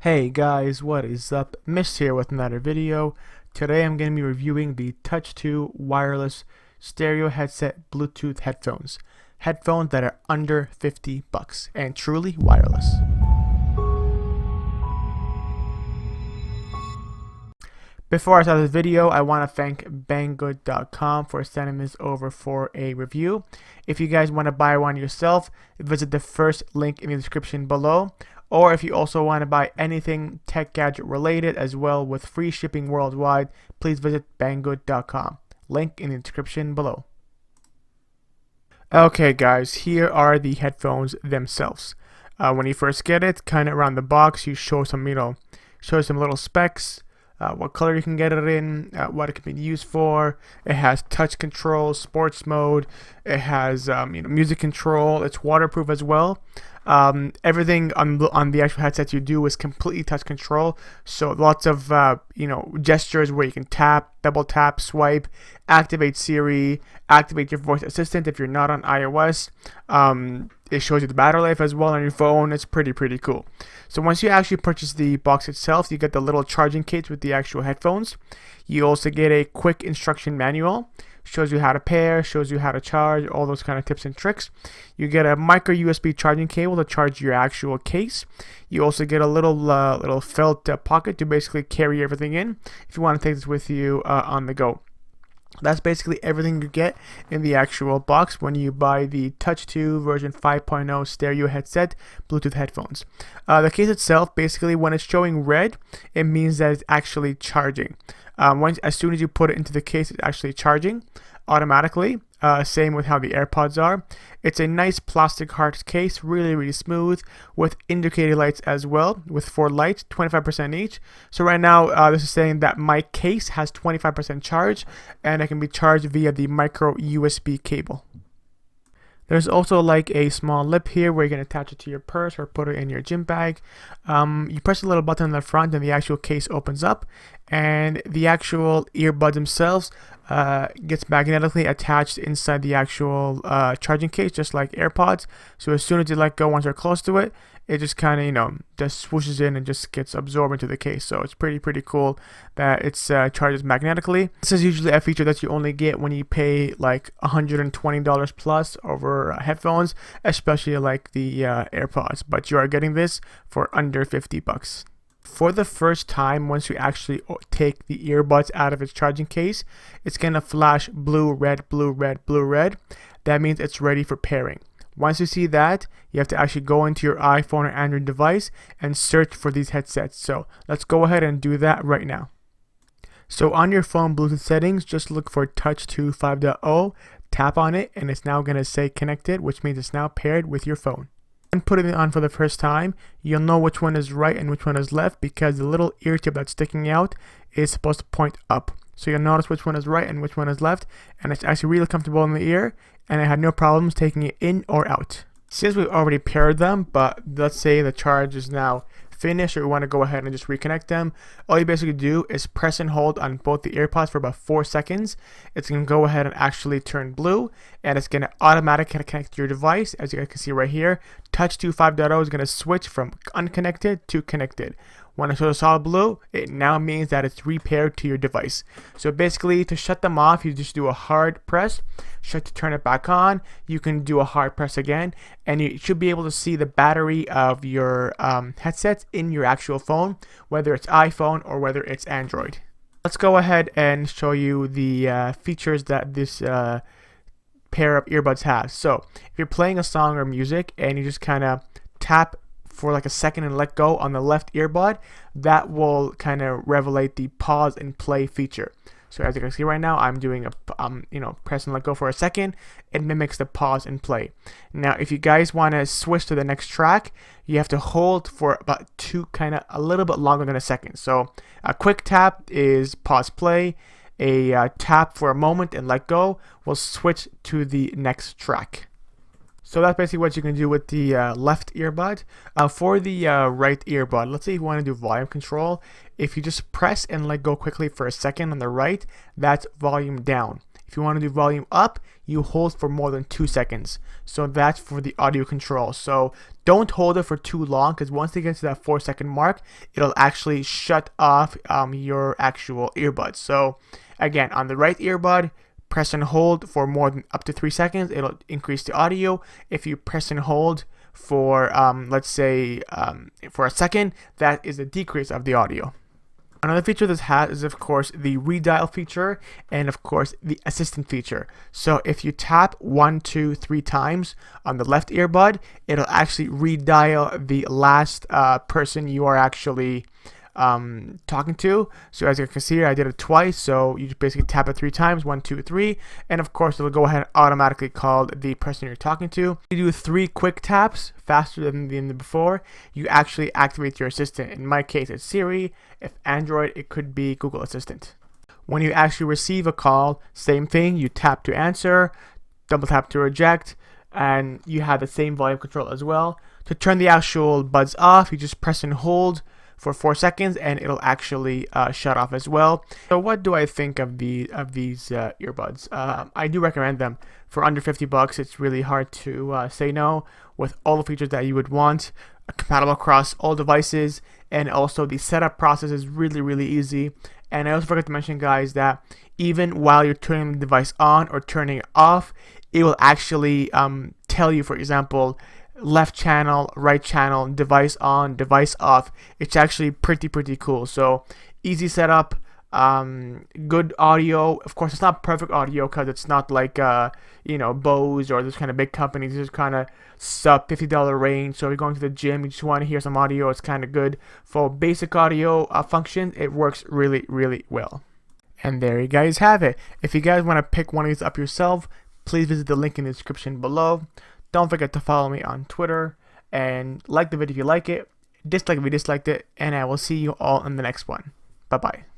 Hey guys, what is up? Mist here with another video. Today I'm going to be reviewing the Touch 2 wireless stereo headset Bluetooth headphones. Headphones that are under 50 bucks and truly wireless. Before I start this video, I want to thank Banggood.com for sending this over for a review. If you guys want to buy one yourself, visit the first link in the description below. Or if you also want to buy anything tech gadget related as well with free shipping worldwide, please visit Banggood.com. Link in the description below. Okay guys, here are the headphones themselves. When you first get it, kind of around the box, you show some little specs. What color you can get it in, what it can be used for. It has touch control, sports mode. It has music control. It's waterproof as well. Everything on the actual headsets you do is completely touch control. So lots of gestures where you can tap, double tap, swipe, activate Siri, activate your voice assistant if you're not on iOS. It shows you the battery life as well on your phone. It's pretty cool. So once you actually purchase the box itself, you get the little charging case with the actual headphones. You also get a quick instruction manual. Shows you how to pair, shows you how to charge, all those kind of tips and tricks. You get a micro USB charging cable to charge your actual case. You also get a little felt pocket to basically carry everything in if you want to take this with you on the go. That's basically everything you get in the actual box when you buy the Touch 2 version 5.0 stereo headset Bluetooth headphones. The case itself, basically when it's showing red, it means that it's actually charging. As soon as you put it into the case, it's actually charging automatically. Same with how the AirPods are. It's a nice plastic hard case, really smooth, with indicator lights as well, with 4 lights, 25% each. So right now, this is saying that my case has 25% charge, and it can be charged via the micro USB cable. There's also like a small lip here where you can attach it to your purse or put it in your gym bag. You press a little button on the front and the actual case opens up, and the actual earbuds themselves gets magnetically attached inside the actual charging case, just like AirPods. So as soon as you let go, once you're close to it, it just kind of just swooshes in and just gets absorbed into the case. So it's pretty cool that it's charges magnetically. This is usually a feature that you only get when you pay like $120 plus over headphones, especially like the AirPods, but you are getting this for under 50 bucks. For the first time, once you actually take the earbuds out of its charging case, it's gonna flash blue, red, blue, red, blue, red. That means it's ready for pairing. Once you see that, you have to actually go into your iPhone or Android device and search for these headsets. So let's go ahead and do that right now. So on your phone Bluetooth settings, just look for Touch 2 5.0, tap on it, and it's now going to say connected, which means it's now paired with your phone. When putting it on for the first time, you'll know which one is right and which one is left because the little ear tip that's sticking out is supposed to point up. So you'll notice which one is right and which one is left, and it's actually really comfortable in the ear, and I had no problems taking it in or out. Since we've already paired them, but let's say the charge is now finished or we want to go ahead and just reconnect them, all you basically do is press and hold on both the AirPods for about 4 seconds. It's going to go ahead and actually turn blue, and it's going to automatically connect to your device. As you guys can see right here, Touch 2 5.0 is going to switch from unconnected to connected. When it shows solid blue, it now means that it's repaired to your device. So basically, to shut them off, you just do a hard press. To turn it back on, you can do a hard press again, and you should be able to see the battery of your headsets in your actual phone, whether it's iPhone or whether it's Android. Let's go ahead and show you the features that this pair of earbuds has. So if you're playing a song or music and you just kind of tap for like a second and let go on the left earbud, that will kind of revelate the pause and play feature. So as you can see right now, I'm doing a press and let go for a second. It mimics the pause and play. Now if you guys want to switch to the next track, you have to hold for about a little bit longer than a second. So a quick tap is pause play. A tap for a moment and let go will switch to the next track. So that's basically what you can do with the left earbud. For the right earbud, let's say you want to do volume control. If you just press and let go quickly for a second on the right, that's volume down. If you want to do volume up, you hold for more than 2 seconds. So that's for the audio control. So don't hold it for too long, because once it gets to that 4-second mark, it'll actually shut off your actual earbuds. So again, on the right earbud, press and hold for more than up to 3 seconds. It'll increase the audio. If you press and hold for let's say for a second, that is a decrease of the audio. Another feature this has is, of course, the redial feature and, of course, the assistant feature. So if you tap 1, 2, 3 times on the left earbud, it'll actually redial the last person you are actually talking to. So as you can see here, I did it twice. So you just basically tap it 3 times, 1, 2, 3, and of course it'll go ahead and automatically call the person you're talking to. You do 3 quick taps faster than before, you actually activate your assistant. In my case, it's Siri. If Android, it could be Google Assistant. When you actually receive a call, same thing. You tap to answer, double tap to reject, and you have the same volume control as well. To turn the actual buds off, you just press and hold for 4 seconds, and it'll actually shut off as well. So what do I think of these earbuds? I do recommend them. For under $50, it's really hard to say no, with all the features that you would want, compatible across all devices, and also the setup process is really easy. And I also forgot to mention, guys, that even while you're turning the device on or turning it off, it will actually tell you, for example, left channel, right channel, device on, device off. It's actually pretty cool. So easy setup, good audio. Of course, it's not perfect audio because it's not like Bose or those kind of big companies. This is kind of sub $50 range. So if you're going to the gym, you just want to hear some audio, it's kind of good. For basic audio function, it works really well. And there you guys have it. If you guys want to pick one of these up yourself, please visit the link in the description below. Don't forget to follow me on Twitter, and like the video if you like it, dislike if you disliked it, and I will see you all in the next one. Bye bye.